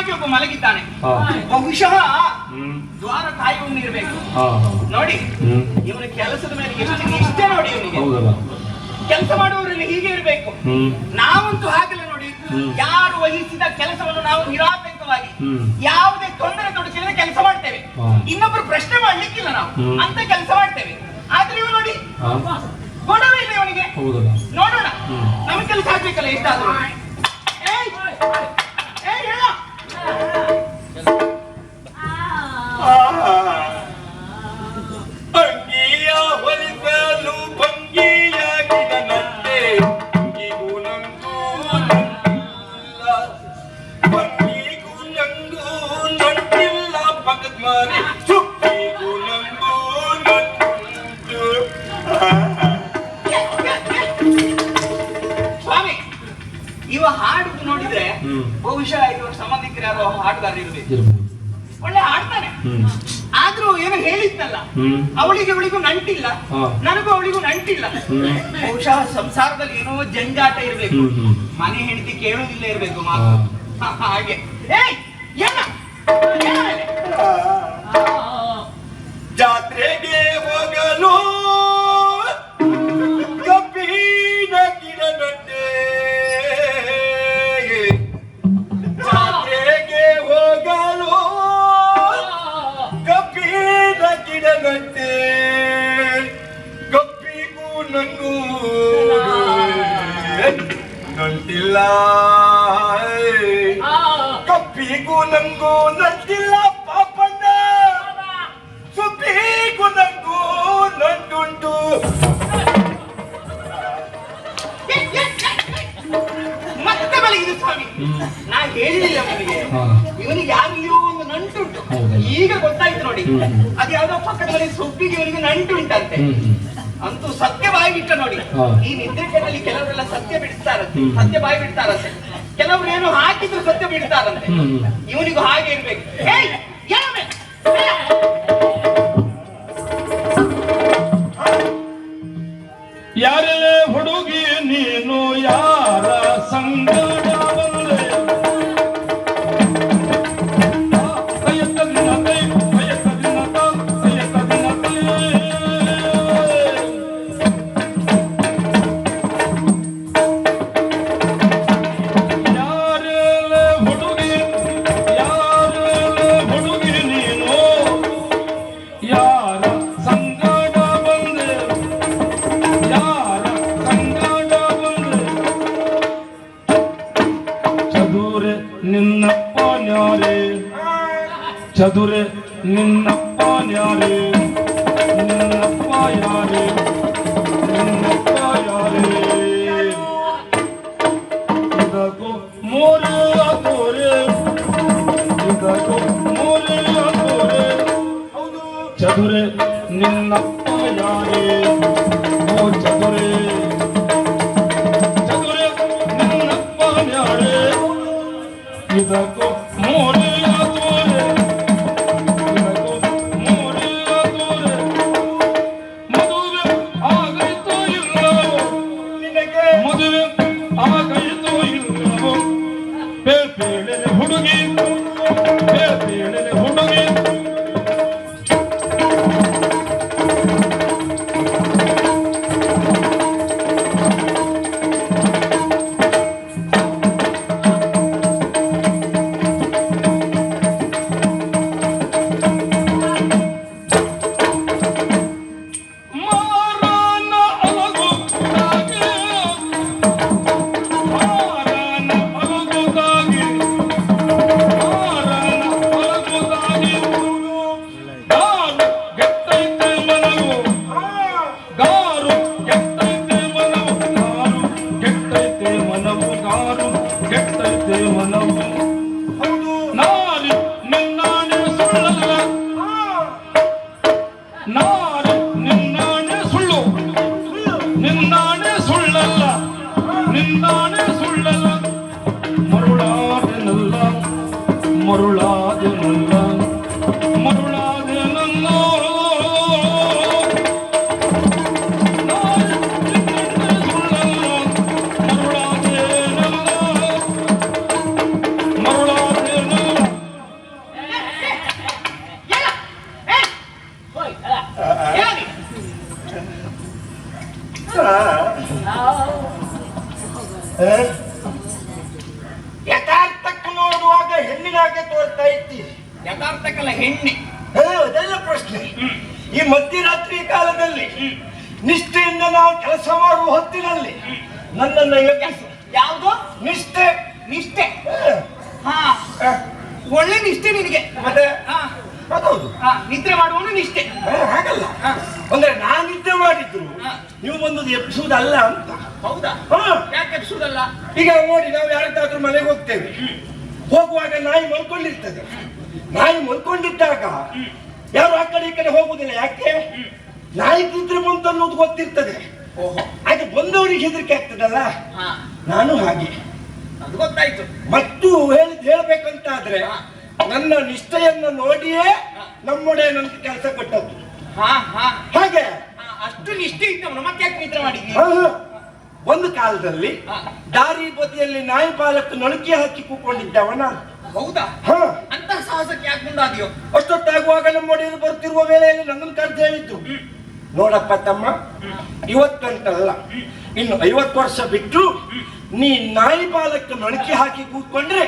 ಚೆನ್ನಾಗಿ ಒಬ್ಬ ಮಲಗಿದ್ದಾನೆ. ಬಹುಶಃ ದ್ವಾರ ಕಾಯುವವನು ಇರ್ಬೇಕು. ನೋಡಿ ಇವನ ಕೆಲಸದ ಮೇಲೆ ಎಷ್ಟು ನಿಷ್ಠೆ ನೋಡಿ ಇವನಿಗೆ. ಕೆಲಸ ಮಾಡುವವರಲ್ಲಿ ಹೀಗೆ ಇರ್ಬೇಕು. ನಾವಂತೂ ಹಾಗಲ್ಲ ನೋಡಿ. ಯಾರು ವಹಿಸಿದ ಕೆಲಸವನ್ನು ನಾವು ನಿರಾತಂಕವಾಗಿ ಯಾವುದೇ ತೊಂದರೆ ತೊಡಕಿಲ್ಲದೆ ಕೆಲಸ ಮಾಡ್ತೇವೆ. ಇನ್ನೊಬ್ರು ಪ್ರಶ್ನೆ ಮಾಡ್ಲಿಕ್ಕಿಲ್ಲ ನಾವು ಅಂತ ಕೆಲಸ ಮಾಡ್ತೇವೆ. ಆದ್ರೆ ಇವ ನೋಡಿ ಗೊಡವೆ ಇಲ್ಲ ಇವನಿಗೆ. ನೋಡೋಣ ನಮ್ ಕೆಲಸ ಆಗ್ಬೇಕಲ್ಲ ಎಷ್ಟಾದ್ರು. ಅಂಗಿಯ ಹೊಲಿಸಲು ಭಂಗಿಯಾಗಿದನಂತೆ ಭಂಗಿಗೂ ನಂಗೂ ನಂಟಿಲ್ಲ ಪಗದ್ಮಾರಿ ಸುಪ್ಪಿಗೂ ನಂಗೂ ನಂಟುಂಟು. ಸ್ವಾಮಿ ಇವ ಹಾಡುದು ನೋಡಿದ್ರೆ ಬಹುಶಃ ಇವರು ಸಂಬಂಧಿಕರು ಯಾರೋ ಹಾಡುಗಾರ ಇರಬೇಕು. ಒಳ್ಳೆ ಹಾಡ್ತಾನೆ. ಆದ್ರೂ ಏನೋ ಹೇಳಿದ್ನಲ್ಲ, ಅವಳಿಗೆ ಅವಳಿಗೂ ನಂಟಿಲ್ಲ, ನನಗೂ ಅವಳಿಗೂ ನಂಟಿಲ್ಲ. ಬಹುಶಃ ಸಂಸಾರದಲ್ಲಿ ಏನೋ ಜಂಜಾಟ ಇರ್ಬೇಕು. ಮನೆ ಹೆಂಡತಿ ಕೇಳುವುದಿಲ್ಲ ಇರ್ಬೇಕು ಮಾತು. ಹಾಗೆ ಜಾತ್ರೆಗೆ ಹೋಗಲು ಕಬ್ಬಿನ ಗಿಡದಂತೆ, ಜಾತ್ರೆಗೆ ಹೋಗಲು ಕಬ್ಬಿನ ಗಿಡದಂತೆ ಕಬ್ಬಿಗೂ ನಂಗೂ ನಂಟಿಲ್ಲ, ಕಬ್ಬಿಗೂ ನಂಗೂ ನಂಟಿಲ್ಲ ಪಾಪಣ್ಣ, ಸುಬ್ಬಿಗೂ ನಂಗೂ ನಂಟುಂಟು. ಮತ್ತೆ ಮಲಗಿದೆ ಸ್ವಾಮಿ. ನಾ ಹೇಳಿಲ್ಲ ಅವನಿಗೆ, ಇವನಿಗೆ ಯಾರಿಗೂ ಒಂದು ನಂಟುಂಟು. ಈಗ ಗೊತ್ತಾಯ್ತು ನೋಡಿ. ಅದು ಯಾವ್ದೋ ಪಕ್ಕದಲ್ಲಿ ಸುಬ್ಬಿಗೆ ಇವನಿಗೆ ನಂಟುಂಟಂತೆ. ಅಂತೂ ಸತ್ಯ ಬಾಯಿ ಬಿಟ್ಟ ನೋಡಿ. ಈ ನಿದ್ರಿಕೆಯಲ್ಲಿ ಕೆಲವರೆಲ್ಲ ಸತ್ಯ ಬಿಡ್ತಾರಂತೆ, ಸತ್ಯ ಬಾಯಿ ಬಿಡ್ತಾರಂತೆ. ಕೆಲವರು ಏನು ಹಾಕಿದ್ರು ಸತ್ಯ ಬಿಡ್ತಾರಂತೆ. ಇವನಿಗೂ ಹಾಗೆ ಇರ್ಬೇಕು. ಯಾರೇ ಹುಡುಗಿ ನೀನು ಯಾರ ಸಂಗಡ ಬಂದೆ, ಚದುರೆ ನಿನ್ನಪ್ಪ ಯಾರೇ, ನಿನ್ನಪ್ಪ ಯಾರೇ, ನಿನ್ನಪ್ಪ ಯಾರೇ, ಇದಕ್ಕೂ ಮೋರೆ ತೋರೆ, ಇದಕ್ಕೂ ಮೋರೆ ತೋರೆ, ಚದುರೆ ನಿನ್ನಪ್ಪ ಯಾರೇ, ಓ ಚದುರೆ, ಚದುರೆ ನಿನ್ನಪ್ಪ ಯಾರೇ, ಇದಕ್ಕೂ ಮೋರೆ ತೋರೆ, ಹುಡುಗಿ ಹುಡುಗಿ ಸಾಯ್ತೀರಿ. ಯಥಾರ್ಥಕ್ಕಲ್ಲ ಹೆಣ್ಣೆ. ಅದೆಲ್ಲ ಪ್ರಶ್ನೆ. ಈ ಮಧ್ಯರಾತ್ರಿ ಕಾಲದಲ್ಲಿ ನಿಷ್ಠೆಯಿಂದ ನಾವು ಕೆಲಸ ಮಾಡುವ ಹೊತ್ತಿನಲ್ಲಿ ನನ್ನನ್ನು ಎಬ್ಬಿಸು. ಯಾವುದು ನಿಷ್ಠೆ. ನಿಷ್ಠೆ? ಹಾ, ಒಳ್ಳೆ ನಿಷ್ಠೆ ನಿನಗೆ. ಮತ್ತೆ ಹಾ, ಅದೌದು. ನಿದ್ರೆ ಮಾಡುವನು ನಿಷ್ಠೆ. ಹಾಗಲ್ಲ, ಅಂದ್ರೆ ನಾನು ನಿದ್ದೆ ಮಾಡಿದ್ರು ನೀವು ಬಂದದ್ದು ಎಬ್ಬಿಸುವುದಲ್ಲ ಅಂತ. ಹೌದಾ? ಯಾಕೆ ಎಬ್ಸುವುದಲ್ಲ? ಈಗ ನೋಡಿ, ನಾವು ಯಾರದ್ದಾದ್ರೂ ಮನೆಗೆ ಹೋಗ್ತೇವೆ. ಹೋಗುವಾಗ ನಾಯಿ ಮಲ್ಕೊಂಡಿರ್ತದೆ. ನಾಯಿ ಮಲ್ಕೊಂಡಿದ್ದಾಗ ಯಾರು ಆ ಕಡೆ ಈ ಕಡೆ ಹೋಗುದಿಲ್ಲ. ಯಾಕೆ? ನಾಯಿ ತಿಂದ್ರೆ ಬಂತು ಅನ್ನೋದು ಗೊತ್ತಿರ್ತದೆ. ಹಾಗೆ ಬಂದವರಿಗೆ ಹೆದರಿಕೆ ಆಗ್ತದಲ್ಲ. ನಾನು ಹಾಗೆ. ಅದು ಗೊತ್ತಾಯ್ತು. ಮತ್ತು ಹೇಳ್ಬೇಕಂತ ಆದ್ರೆ ನನ್ನ ನಿಷ್ಠೆಯನ್ನು ನೋಡಿಯೇ ನಮ್ಮೊಡೆ ನನ್ಗೆ ಕೆಲಸ ಕೊಟ್ಟದ್ದು. ಹಾಗೆ ಅಷ್ಟು ನಿಷ್ಠೆ ಇದ್ದವನು ಮತ್ತೆ ಯಾಕೆ ನಿದ್ರೆ ಮಾಡಿದ್ವಿ? ಒಂದು ಕಾಲದಲ್ಲಿ ದಾರಿ ಬದಿಯಲ್ಲಿ ನಾಯಿ ಪಾಲಕ್ಕೆ ನಳುಕಿ ಹಾಕಿ ಕೂತ್ಕೊಂಡಿದ್ದವನ. ಹೌದಾ? ಅಂತ ಸಾಹಸಕ್ಕೆ ಯಾಕೆ ಮುಂದಾದಿಯೋ? ಅಷ್ಟೊತ್ತಾಗುವಾಗ ನಮ್ಮೊಡೆಯರು ಬರ್ತಿರುವ ವೇಳೆಯಲ್ಲಿ ನನ್ನನ್ನು ಕರೆದು ಹೇಳಿದ್ದು, ನೋಡಪ್ಪ ತಮ್ಮ, ಇವತ್ತಂತಲ್ಲ, ಇನ್ನು 50 ವರ್ಷ ಬಿಟ್ಟು ನೀ ನಾಯಿ ಪಾಲಕ್ಕೆ ನಳುಕಿ ಹಾಕಿ ಕೂತ್ಕೊಂಡ್ರೆ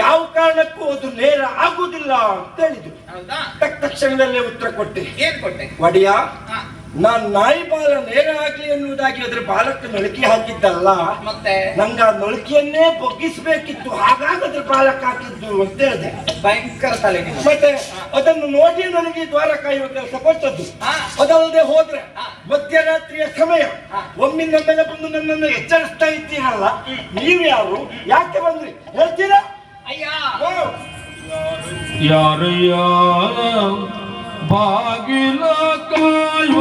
ಯಾವ ಕಾರಣಕ್ಕೂ ಅದು ನೇರ ಆಗುದಿಲ್ಲ ಅಂತ ಹೇಳಿದ್ರು. ತಕ್ಷಣದಲ್ಲೇ ಉತ್ತರ ಕೊಟ್ಟೆ. ಏನ್ ಕೊಟ್ಟೆ? ಒಡೆಯ, ನಾನ್ ನಾಯಿ ಬಾಲ ನೇರ ಆಗ್ಲಿ ಎನ್ನುವುದಾಗಿ ಅದ್ರ ಬಾಲಕ್ಕೆ ನಳುಕಿ ಹಾಕಿದ್ದಲ್ಲ, ಮತ್ತೆ ನಂಗ ಆ ನಳುಕಿಯನ್ನೇ ಬಗ್ಗಿಸ್ಬೇಕಿತ್ತು, ಹಾಗಾಗಿ ಅದ್ರ ಬಾಲಕ್ಕೆ ಹಾಕಿದ್ದು ಅಂತ ಹೇಳಿದೆ. ಭಯಂಕರ ತಲೆ. ಮತ್ತೆ ಅದನ್ನು ನೋಡಿ ನನಗೆ ದ್ವಾರ ಕಾಯುವ ಕೆಲಸ ಕೊಟ್ಟದ್ದು. ಅದಲ್ಲದೆ ಹೋದ್ರೆ ಮಧ್ಯರಾತ್ರಿಯ ಸಮಯ ಒಮ್ಮಿಂದ ಮೇಲೆ ಬಂದು ನನ್ನನ್ನು ಎಚ್ಚರಿಸ್ತಾ ಇದ್ದೀರಲ್ಲ, ನೀವ್ಯಾರು, ಯಾಕೆ ಬಂದ್ರಿ ಹೇಳ್ತೀರಾ? ಅಯ್ಯ, ಯಾರಯ್ಯ ಬಾಗಿಲ ಕಾಯುವ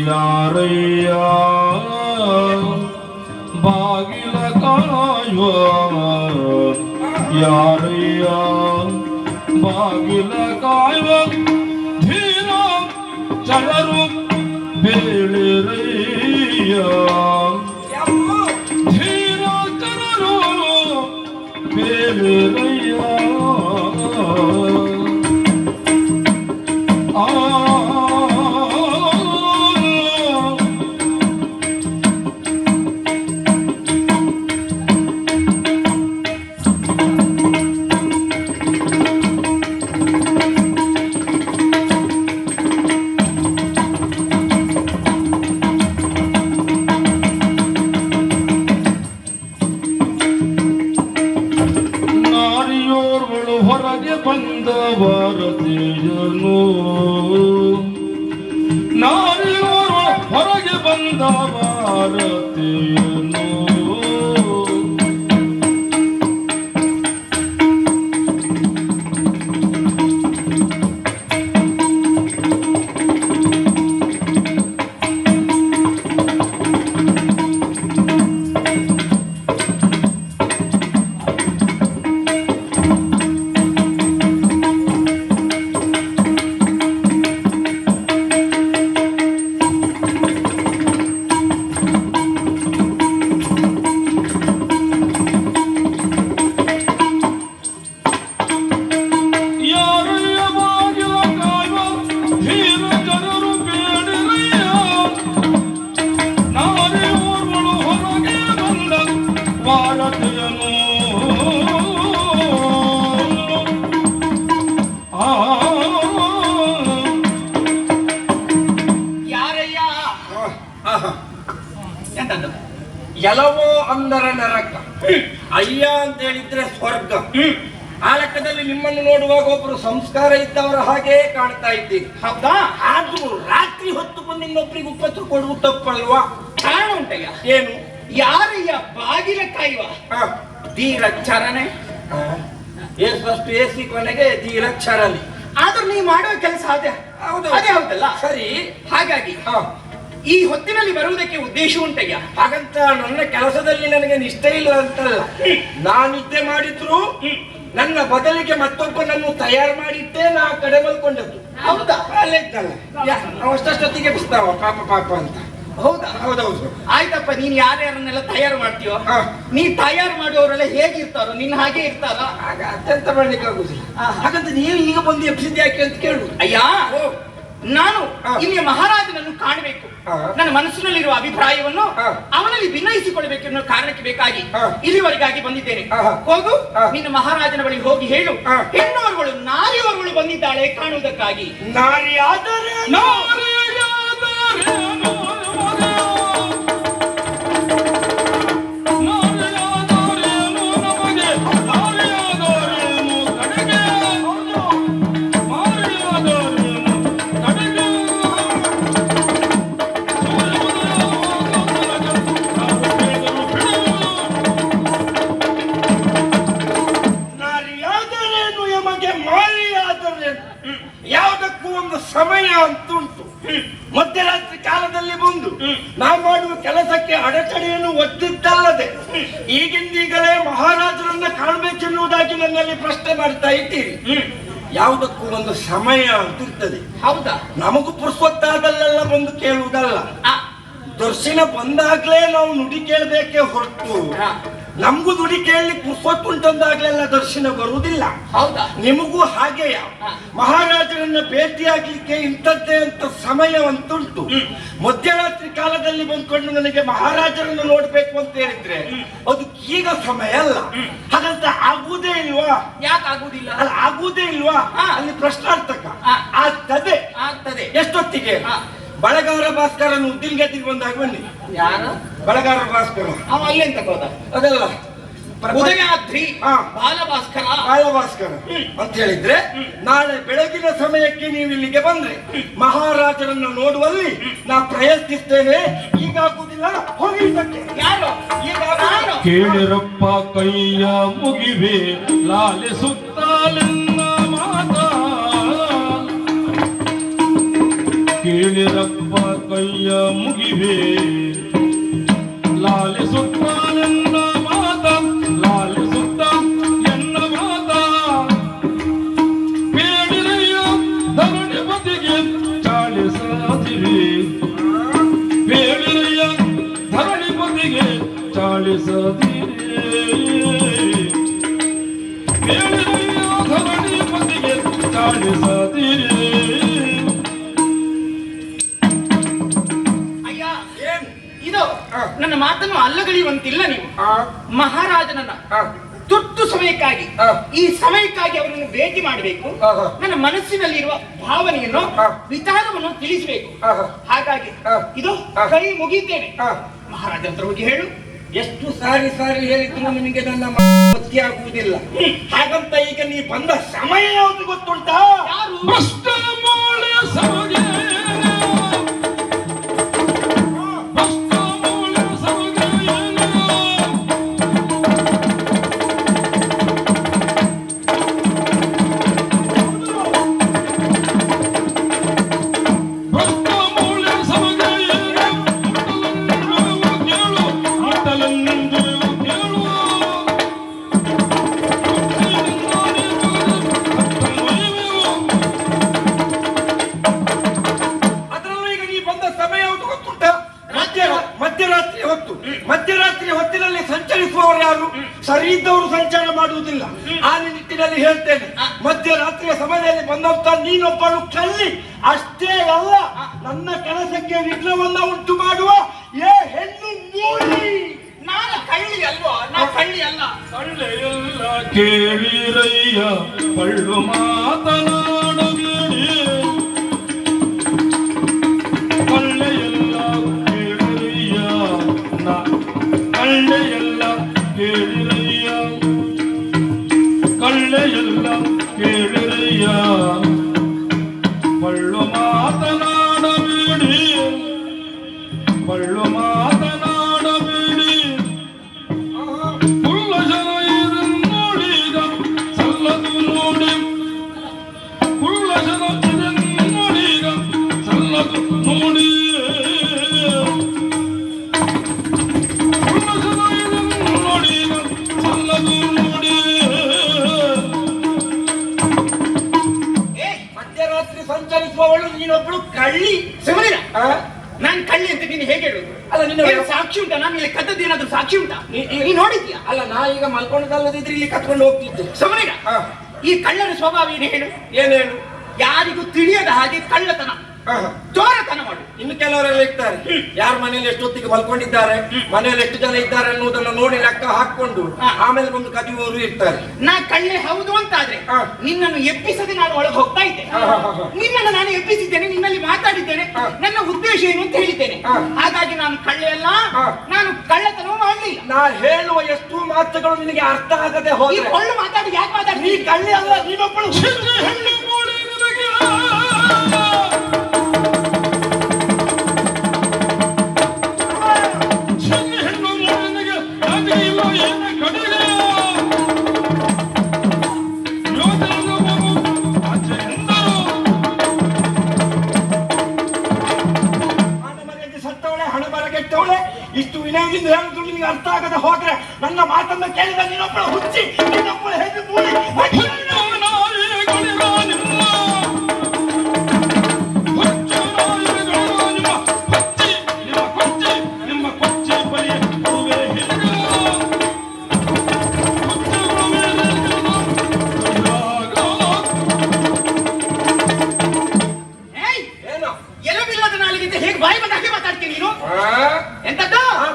ಯಾರಯ್ಯ ಬಾಗಿಲ ಕಾಯುವ ಯಾರಯ್ಯ ಬಾಗಿಲ ಕಾಯುವ ಧೀರ ಚಳರು ಬೇಳಿರಯ್ಯ ಧೀರ ಚಳರು ಬೇಳಿರಯ್ಯ ಹೊರಗೆ ಬಂದ ಭಾರತೀಯನು ನಾರಿಯೋರ್ವ ಹೊರಗೆ ಬಂದ ಭಾರತೀಯನು ಎಲ್ಲವೋ ಅಂದರೆ ನರಕ, ಅಯ್ಯ ಅಂತ ಹೇಳಿದ್ರೆ ಸ್ವರ್ಗ. ಆ ಲೆಕ್ಕದಲ್ಲಿ ನಿಮ್ಮನ್ನು ನೋಡುವಾಗ ಒಬ್ರು ಸಂಸ್ಕಾರ ಇದ್ದವರ ಹಾಗೆ ಕಾಣ್ತಾ ಇದ್ದೀರಿ. ಹೌದಾ? ಆದ್ರೂ ರಾತ್ರಿ ಹೊತ್ತು ಬಂದು ಇನ್ನೊಬ್ರಿಗೆ ಉಪತ್ರ ಕೊಡುವುದು ತಪ್ಪಲ್ವಾ? ಕಾರಣ ಉಂಟಯ್ಯ. ಏನು? ಯಾರಯ್ಯ ಬಾಗಿಲ ಕಾಯುವ ಧೀರ ಚರನೆ. ಫಸ್ಟ್ ಎಸಿ ಕೊನೆಗೆ ಧೀರ ಚರಲಿ. ಆದ್ರೂ ನೀವು ಮಾಡುವ ಕೆಲಸ ಅದೇ ಹೌದಲ್ಲ? ಸರಿ. ಹಾಗಾಗಿ ಈ ಹೊತ್ತಿನಲ್ಲಿ ಬರುವುದಕ್ಕೆ ಉದ್ದೇಶ ಉಂಟಯ್ಯ. ಹಾಗಂತ ನನ್ನ ಕೆಲಸದಲ್ಲಿ ನನಗೆ ನಿಷ್ಠೆ ಇಲ್ಲ ಅಂತಲ್ಲ. ನಾನಿದ್ದೆ ಮಾಡಿದ್ರು ನನ್ನ ಬದಲಿಗೆ ಮತ್ತೊಬ್ಬನನ್ನು ತಯಾರು ಮಾಡಿದ್ದೆ ನಾ ಕಡೆ ಮಲ್ಕೊಂಡದ್ದು. ಹೌದಾ? ಅಲ್ಲೇ ಇದ್ದಲ್ಲ, ಅಷ್ಟೊತ್ತಿಗೆ ಬಿಸ್ತಾವ ಪಾಪ ಪಾಪ ಅಂತ. ಹೌದಾ? ಹೌದೌದು. ಆಯ್ತಪ್ಪ, ನೀನ್ ಯಾರ್ಯಾರನ್ನೆಲ್ಲ ತಯಾರು ಮಾಡ್ತೀಯೋ, ನೀ ತಯಾರು ಮಾಡುವವರೆಲ್ಲ ಹೇಗಿರ್ತಾರೋ ನಿನ್ನ ಹಾಗೆ ಇರ್ತಾರೋ? ಆಗ ಅತ್ಯಂತ ಮಾಡ್ಲಿಕ್ಕೆ ಆಗುದಿಲ್ಲ. ಹಾಗಂತ ನೀವು ಈಗ ಬಂದು ಎಬ್ಸಿದ್ದೆ ಯಾಕೆ ಅಂತ ಕೇಳುದು. ಅಯ್ಯ, ನಾನು ಇಲ್ಲಿಯ ಮಹಾರಾಜನನ್ನು ಕಾಣಬೇಕು, ನನ್ನ ಮನಸ್ಸಿನಲ್ಲಿರುವ ಅಭಿಪ್ರಾಯವನ್ನು ಅವನಲ್ಲಿ ಭಿನ್ನಯಿಸಿಕೊಳ್ಳಬೇಕು ಅನ್ನೋ ಕಾರಣಕ್ಕೆ ಬೇಕಾಗಿ ಇಲ್ಲಿವರೆಗಾಗಿ ಬಂದಿದ್ದೇನೆ. ಹೋಗು, ನಿನ್ನ ಮಹಾರಾಜನ ಬಳಿ ಹೋಗಿ ಹೇಳು, ಹೆಣ್ಣುವರುಗಳು ನಾರಿಯವರುಗಳು ಬಂದಿದ್ದಾಳೆ ಕಾಣುವುದಕ್ಕಾಗಿ. ನಾರಿಯಾದರೆ ಯಾವುದಕ್ಕೂ ಒಂದು ಸಮಯ ಅಂತುಂಟು. ಮಧ್ಯರಾತ್ರಿ ಕಾಲದಲ್ಲಿ ಬಂದು ನಾವು ಮಾಡುವ ಕೆಲಸಕ್ಕೆ ಅಡೆತಡೆಯನ್ನು ಒದ್ದಿದ್ದಲ್ಲದೆ ಈಗಿಂದೀಗಲೇ ಮಹಾರಾಜರನ್ನ ಕಾಣಬೇಕೆನ್ನುವುದಾಗಿ ನನ್ನಲ್ಲಿ ಪ್ರಶ್ನೆ ಮಾಡ್ತಾ ಇದ್ದೀರಿ. ಯಾವುದಕ್ಕೂ ಒಂದು ಸಮಯ ಅಂತಿರ್ತದೆ. ಹೌದಾ? ನಮಗೂ ಪುರುಷೊತ್ತಾದಲ್ಲೆಲ್ಲ ಬಂದು ಕೇಳುವುದಲ್ಲ. ದರ್ಶನ ಬಂದಾಗ್ಲೇ ನಾವು ನುಡಿ ಕೇಳಬೇಕೇ ಹೊರತು ನಮಗೂ ನುಡಿ ಕೇಳಲಿಕ್ಕೆ ಪುರುಷೊತ್ತುಂಟಂದಾಗ್ಲೆಲ್ಲ ದರ್ಶನ ಬರುವುದಿಲ್ಲ. ಹೌದಾ? ನಿಮಗೂ ಹಾಗೆಯ ಮಹಾರಾಜರನ್ನ ಭೇಟಿಯಾಗ್ಲಿಕ್ಕೆ ಇಂಥದ್ದೇ ಅಂತ ಸಮಯವಂತುಂಟು. ಮಧ್ಯರಾತ್ರಿ ಕಾಲದಲ್ಲಿ ಬಂದ್ಕೊಂಡು ನನಗೆ ಮಹಾರಾಜರನ್ನು ನೋಡ್ಬೇಕು ಅಂತ ಹೇಳಿದ್ರೆ ಅದು ಈಗ ಸಮಯ ಅಲ್ಲ. ಹಾಗಂತ ಆಗುವುದೇ ಇಲ್ವಾ? ಯಾಕೆ ಆಗುವುದಿಲ್ಲ? ಅಲ್ಲ, ಆಗುವುದೇ ಇಲ್ವಾ? ಅಲ್ಲಿ ಪ್ರಶ್ನಾರ್ಥಕ. ಆಗ್ತದೆ. ಆಗ್ತದೆ. ಎಷ್ಟೊತ್ತಿಗೆ? ಬಳಗಾರ ಭಾಸ್ಕರನು ಉದ್ದಿನಗದ್ದಿಗೆ ಬಂದಾಗ ಬನ್ನಿ. ಯಾರು ಬಳಗಾರ ಭಾಸ್ಕರ? ಅವ ಅಲ್ಲೇ ಅಂತ ಹೋದ. ಅದಲ್ಲ, ಉದಯಾದ್ರಿ ಬಾಲಭಾಸ್ಕರ. ಬಾಲಭಾಸ್ಕರ ಅಂತ ಹೇಳಿದ್ರೆ ನಾಳೆ ಬೆಳಗಿನ ಸಮಯಕ್ಕೆ ನೀವು ಇಲ್ಲಿಗೆ ಬಂದ್ರೆ ಮಹಾರಾಜರನ್ನು ನೋಡುವಲ್ಲಿ ನಾ ಪ್ರಯತ್ನಿಸ್ತೇನೆ. ಈಗಾಗುವುದಿಲ್ಲ, ಹೋಗಿದ್ದಕ್ಕೆ. ಯಾರು? ಕೇಳಿರಪ್ಪ ಕೈಯ ಮುಗಿವೆ ಲಾಲಿಸುತ್ತಾಲೆನ್ನ ಮಾತ, ಕೇಳಿರಪ್ಪ ಕೈಯ ಮುಗಿವೆ ಲಾಲಿಸುತ್ತಾಲೆನ್ನ ಮಾತ, ಲಾಲಿಸುತ್ತ ಎನ್ನ ಮಾತ, ಬೇಡಿರೆಯ ಧರಣಿ ಬದಿಗೆ ಚಾಳಿಸದಿರಿ, ಬೇಡಿರೆಯ ಧರಣಿ ಬದಿಗೆ ಚಾಳಿಸದಿರಿ, ಬೇಡಿರೆಯ ಧರಣಿ ಬದಿಗೆ ಚಾಳಿಸದಿರಿ. ನನ್ನ ಮಾತನ್ನು ಅಲ್ಲಗಳೆಯುವಂತಿಲ್ಲ ನೀವು. ಮಹಾರಾಜನನ್ನ ತುರ್ತು ಸಮಯಕ್ಕಾಗಿ, ಈ ಸಮಯಕ್ಕಾಗಿ ಅವರನ್ನು ಭೇಟಿ ಮಾಡಬೇಕು. ನನ್ನ ಮನಸ್ಸಿನಲ್ಲಿರುವ ಭಾವನೆಯನ್ನು, ವಿಚಾರವನ್ನು ತಿಳಿಸಬೇಕು. ಹಾಗಾಗಿ ಇದು ಕೈ ಮುಗಿದ್ದೇನೆ. ಮಹಾರಾಜ ಹತ್ರ ಹೋಗಿ ಹೇಳು. ಎಷ್ಟು ಸಾರಿ ಸಾರಿ ಹೇಳಿದ್ರು ನಿಮಗೆ ನನ್ನ ಗೊತ್ತಿ ಆಗುವುದಿಲ್ಲ. ಹಾಗಂತ ಈಗ ನೀ ಬಂದ ಸಮಯ ಯಾವುದು ಗೊತ್ತುಂಟಾ? ಮಧ್ಯರಾತ್ರಿ ಹೊತ್ತಿನಲ್ಲಿ ಸಂಚರಿಸುವವರು ಯಾರು? ಸರಿ ಇದ್ದವರು ಸಂಚಾರ ಮಾಡುವುದಿಲ್ಲ. ಆ ನಿಟ್ಟಿನಲ್ಲಿ ಹೇಳ್ತೇನೆ, ಮಧ್ಯರಾತ್ರಿಯ ಸಮಯದಲ್ಲಿ ಬಂದಂತ ನೀನೊಬ್ಬಳು ಕಳ್ಳಿ ಅಷ್ಟೇ ಅಲ್ಲ, ನನ್ನ ಕೆಲಸಕ್ಕೆ ವಿಘ್ನವನ್ನ ಉಂಟು ಮಾಡುವ ಹೆಣ್ಣು ಮೂಲಿ. ನಾನು ಕಳ್ಳಿ ಅಲ್ವಾ? ನಾ ಕಳ್ಳಿ ಅಲ್ಲ. ಕಳ್ಳೆಯಲ್ಲ ಕೇಳಿರಯ್ಯ ಕಳ್ಳು ಮಾತನಾಡಬೇಡಿ, ಕಳ್ಳೆಯಲ್ಲ ಕೇಳಿರಯ್ಯ, ಕಳ್ಳೆಯಲ್ಲ ಕೇಳಿರಯ್ಯ, ಕಳ್ಳೆಯಲ್ಲ ಕೇಳಿರಯ್ಯ, ಕಳ್ಳು ಮಾತನಾಡಬೇಡಿ, ಕಳ್ಳು ಮಾತನಾಡಬೇಡಿ, ಕುಳ್ಳ ಜನ ಇದನ್ನು ನೋಡಿದ ಸಲ್ಲದು ನೋಡಿ, ಕುಳ್ಳ ಜನ ಇದನ್ನು ನೋಡಿದ ಸಲ್ಲದು ನೋಡಿ, ಕುಳ್ಳ ಜನ ಇದನ್ನು ನೋಡಿದ ಸಲ್ಲದು ನೋಡಿ. ಮಧ್ಯರಾತ್ರಿ ಸಂಚರಿಸುವವಳು ನೀನೊಬ್ಬಳು ಕಳ್ಳಿ. ಸುಮ್ಮನಿರ. ನಾನು ಕಳ್ಳಿ ಅಂತ ನೀನು ಹೇಗೆ ಹೇಳುದು? ಅಲ್ಲ, ನಿನ್ನ ಸಾಕ್ಷಿ ಉಂಟಾ? ನಾನು ಇಲ್ಲಿ ಕದ್ದದ್ದು ಏನಾದ್ರು ಸಾಕ್ಷಿ ಉಂಟಾ? ನೀ ನೋಡಿದ್ಯಾ? ಅಲ್ಲ, ನಾ ಈಗ ಮಲ್ಕೊಂಡದಲ್ಲದಿದ್ರೆ ಇಲ್ಲಿ ಕತ್ಕೊಂಡು ಹೋಗ್ತಿದ್ದೆ. ಸುಮ್ಮನಿರ. ಈ ಕಳ್ಳರ ಸ್ವಭಾವ ಏನು ಹೇಳು? ಏನೇನು? ಯಾರಿಗೂ ತಿಳಿಯದ ಹಾಗೆ ಕಳ್ಳತನ ಚೋರತನ ಮಾಡು. ಇನ್ನು ಕೆಲವರೆಲ್ಲ ಇರ್ತಾರೆ, ಯಾರ ಮನೆಯಲ್ಲಿ ಎಷ್ಟೊತ್ತಿಗೆ ಮಲ್ಕೊಂಡಿದ್ದಾರೆ, ಮನೆಯಲ್ಲಿ ಎಷ್ಟು ಜನ ಇದ್ದಾರೆ ಅನ್ನೋದನ್ನು ನೋಡಿ ಲೆಕ್ಕ ಹಾಕೊಂಡು ಆಮೇಲೆ ಬಂದು ಕದಿಯುವವರು ಇರ್ತಾರೆ. ನಾ ಕಳ್ಳೆ ಹೌದು ಅಂತಾದ್ರೆ ನಿನ್ನನ್ನು ಎಬ್ಬಿಸದೆ ನಾನು ಒಳಗೆ ಹೋಗ್ತಾ ಇದ್ದೆ. ನಿನ್ನನ್ನು ನಾನು ಎಬ್ಬಿಸಿದ್ದೇನೆ, ನಿನ್ನಲ್ಲಿ ಮಾತಾಡಿದ್ದೇನೆ, ನನ್ನ ಉದ್ದೇಶ ಏನು ಅಂತ ಹೇಳಿದ್ದೇನೆ. ಹಾಗಾಗಿ ನಾನು ಕಳ್ಳೆ ಅಲ್ಲ, ನಾನು ಕಳ್ಳತನ ಮಾಡಲಿಲ್ಲ. ನಾ ಹೇಳುವ ಎಷ್ಟು ಮಾತುಗಳು ನಿನಗೆ ಅರ್ಥ ಆಗದೆ ಹೋದ್ರೆ ಕೊಳ್ಳು ಮಾತಾಡಿ ಯಾಕೆ ಮಾತಾಡಿ? ನೀ ಕಳ್ಳೆ ಅಲ್ಲ, ನೀನೊಬ್ಬಳು ಇಷ್ಟು ವಿನಯದಿಂದ ಹೇಳಿದ್ರು ನಿನಗೆ ಅರ್ಥ ಆಗದೆ ಹೋದ್ರೆ ನನ್ನ ಮಾತನ್ನ ಕೇಳಿದ ನೀನೊಬ್ಬಳು ಹುಚ್ಚಿ, ನೀನೊಬ್ಬಳು ಹೆಣ್ಣು ಮೂಳಿ.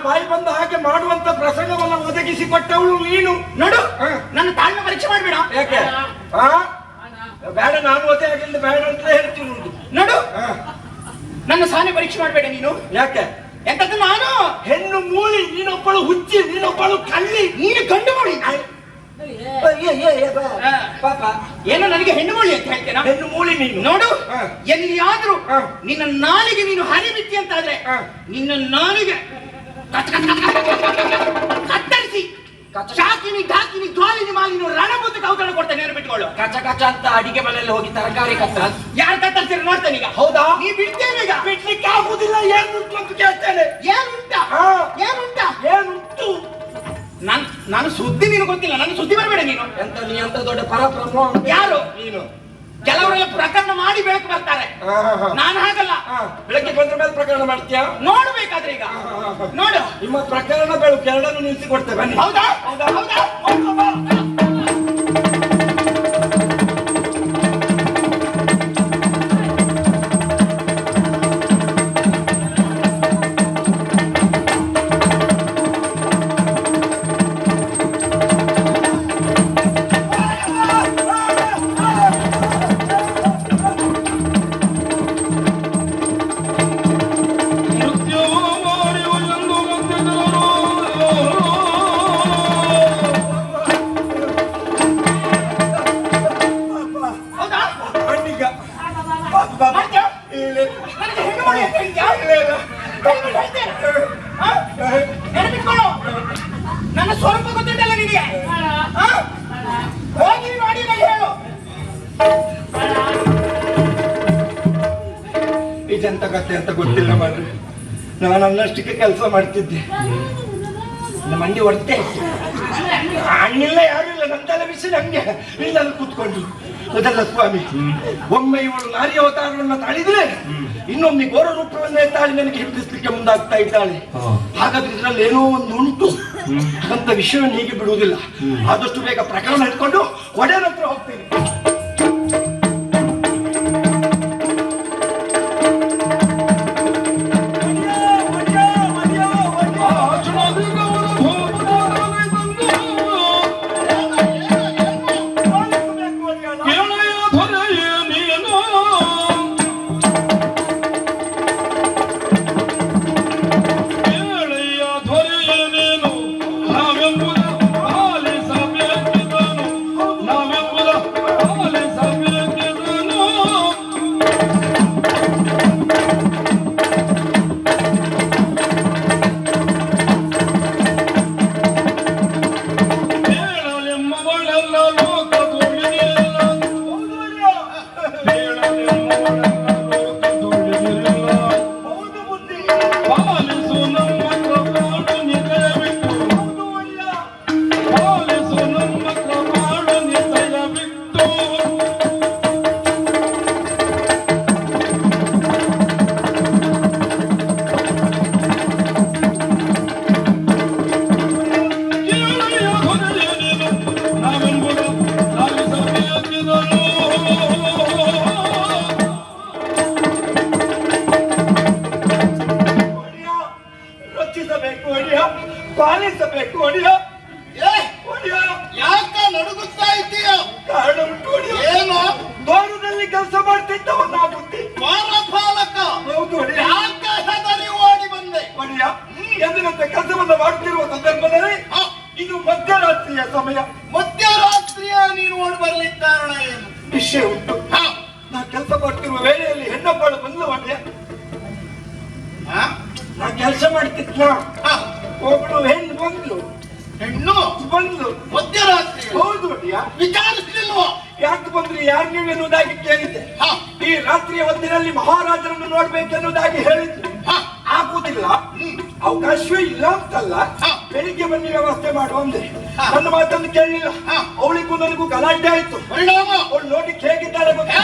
ಬಾಯಿ ಬಂದ ಹಾಗೆ ಮಾಡುವಂತ ಪ್ರಸಂಗವನ್ನ ಒದಗಿಸಿಕೊಟ್ಟವಳು ನೀನು. ನೋಡು, ನನ್ನ ತಾಳ್ಮೆ ಪರೀಕ್ಷೆ ಮಾಡ್ಬೇಡ. ಯಾಕೆ ಬೇಡ, ನಾನು ಒತ್ತೆ ಆಗಿಲ್ಲ ಬೇಡ ಅಂತ ಹೇಳ್ತೀನಿ. ನೋಡು, ನನ್ನ ಸಾನೆ ಪರೀಕ್ಷೆ ಮಾಡ್ಬೇಡ ನೀನು. ಯಾಕೆ? ಎಂತದ್ದು? ನಾನು ಹೆಣ್ಣು ಮೂಳಿ, ನೀನೊಬ್ಬಳು ಹುಚ್ಚಿ, ನೀನೊಬ್ಬಳು ಕಳ್ಳಿ, ನೀನು ಗಂಡು ಮೂಳಿ. ಪಾಪ ಏನೋ ನನಗೆ ಹೆಣ್ಣು ಮೂಳಿ ಅಂತ ಹೇಳ್ತೇನೆ. ಹೆಣ್ಣು ಮೂಳಿ ನೀನು. ನೋಡು, ಎಲ್ಲಿಯಾದ್ರೂ ನಿನ್ನ ನಾಲಿಗೆ ನೀನು ಹರಿಬಿಟ್ಟಿ ಅಂತಾದ್ರೆ ನಿನ್ನ ನಾಲಿಗೆ ಕತ್ತರಿಸಿ ಶಾಕಿನಿ ಢಾಕಿನಿ ದ್ವಾಲಿನಿ ಮಾಲಿನಿ ರಣಬುದ್ಧ ಕೌತಣ ಕೊಡ್ತೇನೆ. ನೆನಪಿಟ್ಕೊಳ್ಳು. ಕಚ ಕಚ ಅಂತ ಅಡಿಗೆ ಮನೆಯಲ್ಲಿ ಹೋಗಿ ತರಕಾರಿ ಕತ್ತ ಯಾರು ಕತ್ತರಿಸಿ ನೋಡ್ತೇನೆ ಈಗ. ಹೌದಾ? ನೀ ಬಿಡ್ತೇನೆ ಈಗ. ಬಿಡ್ಲಿಕ್ಕೆ ಆಗುದಿಲ್ಲ. ಏನುಂಟು ಅಂತ ಕೇಳ್ತೇನೆ. ಏನುಂಟು? ಏನುಂಟು? ನಾನು ಸುದ್ದಿ ನೀನು ಗೊತ್ತಿಲ್ಲ, ನನ್ನ ಸುದ್ದಿ ಬರಬೇಡ ನೀನು. ಎಂತ ನೀ ಅಂತ ದೊಡ್ಡ ಪರಬ್ರಹ್ಮ? ಯಾರು ನೀನು? ಕೆಲವರೆಲ್ಲ ಪ್ರಕರಣ ಮಾಡಿ ಬೆಳಕು ಬರ್ತಾರೆ, ನಾನು ಹಾಗಲ್ಲ. ಬೆಳಗ್ಗೆ ಬಂದ್ರ ಮೇಲೆ ಪ್ರಕರಣ ಮಾಡ್ತೀಯಾ? ನೋಡ್ಬೇಕಾದ್ರೆ ಈಗ ನೋಡು, ನಿಮ್ಮ ಪ್ರಕರಣ ಬೆಳಕು ಎರಡನ್ನು ನಿಲ್ಲಿಸಿ ಕೊಡ್ತೇವೆ. ಹೌದಾ? ಹೌದಾ? ಹೌದಾ? ನನ್ನ ಸ್ವರೂಪ ಗೊತ್ತಿದ್ದಲ್ಲ ನಿನಗೆ. ಹೋಗಿ ಮಾಡಿ ಹೇಳು. ಇದೆಂತ ಕತೆ ಅಂತ ಗೊತ್ತಿಲ್ಲ ಮಾಡ್ರಿ. ನಾನು ಅನ್ನಷ್ಟಕ್ಕೆ ಕೆಲಸ ಮಾಡ್ತಿದ್ದೆ, ನಮ್ಮ ಮಂಡಿ ಹೊಡ್ತೆ ಹಣ್ಣಿಲ್ಲ, ಯಾರು ಇಲ್ಲ, ನಂತೆಲ್ಲ ಬಿಸಿ ನಂಗೆ ಇಲ್ಲಲ್ಲಿ ಕೂತ್ಕೊಂಡು. ಅದಲ್ಲ ಸ್ವಾಮಿ, ಒಮ್ಮೆ ಇವಳು ನಾರಿ ಅವತಾರವನ್ನು ತಾಳಿದ್ರೆ ಇನ್ನೊಮ್ಮೆ ಘೋರ ರೂಪವನ್ನೇ ತಾಳಿ ನನಗೆ ಹಿಡಿಸ್ಲಿಕ್ಕೆ ಮುಂದಾಗ್ತಾ ಇದ್ದಾಳೆ. ಹಾಗಾದ್ರೆ ಇದ್ರಲ್ಲಿ ಏನೋ ಒಂದು ಉಂಟು ಅಂತ ವಿಷಯವನ್ನು ಹೀಗೆ ಬಿಡುವುದಿಲ್ಲ. ಆದಷ್ಟು ಬೇಗ ಪ್ರಕರಣ ಹಿಡ್ಕೊಂಡು ಒಡೆಯನ ಹತ್ರ ಹೋಗ್ತೀನಿ. ಕೆಲಸವನ್ನು ಮಾಡ್ತಿರುವ ಸಂದರ್ಭದಲ್ಲಿ ಇದು ಮಧ್ಯರಾತ್ರಿಯ ಸಮಯ. ಮಧ್ಯರಾತ್ರಿಯ ನೀನು ಓಡಿ ಬರ್ಲಿಕ್ಕೆ ಕಾರಣ ಏನು? ವಿಷಯ ಉಂಟು. ನಾ ಕೆಲಸ ಮಾಡ್ತಿರುವ ವೇಳೆಯಲ್ಲಿ ಹೆಣ್ಣೊಬ್ಬಳು ಬಂದು ಹೊಟ್ಟೆ ನಾ ಕೆಲಸ ಮಾಡ್ತಿದ್ನ. ಒಬ್ಳು ಹೆಣ್ಣು ಬಂದ್ಲು. ಹೆಣ್ಣು ಬಂದ್ಲು ಮಧ್ಯರಾತ್ರಿ? ಹೌದು ಅಡಿಯ. ವಿಚಾರಿಸ್ಲಿಲ್ವ? ಯಾಕೆ ಬಂದ್ರಿ, ಯಾರು ನೀವು ಎನ್ನುವುದಾಗಿ ಕೇಳಿದ್ದೆ. ಈ ರಾತ್ರಿಯ ಹೊತ್ತಿನಲ್ಲಿ ಮಹಾರಾಜರನ್ನು ನೋಡ್ಬೇಕೆನ್ನುವುದಾಗಿ ಹೇಳಿದ್ರು. ಆಗುದಿಲ್ಲ, ಅವಕಾಶವೇ ಇಲ್ಲ ಅಂತಲ್ಲ, ಬೆಳಿಗ್ಗೆ ಬನ್ನಿ ವ್ಯವಸ್ಥೆ ಮಾಡುವ ಅಂದೆ. ನನ್ನ ಮಾತನ್ನು ಕೇಳಲಿಲ್ಲ. ಅವಳಿಗೂ ನನಗೂ ಗಲಾಟೆ ಆಯ್ತು. ಪರಿಣಾಮ ಅವಳು ನೋಡ್ಲಿಕ್ಕೆ ಹೇಗಿದ್ದಾಳೆ ಗೊತ್ತಾ?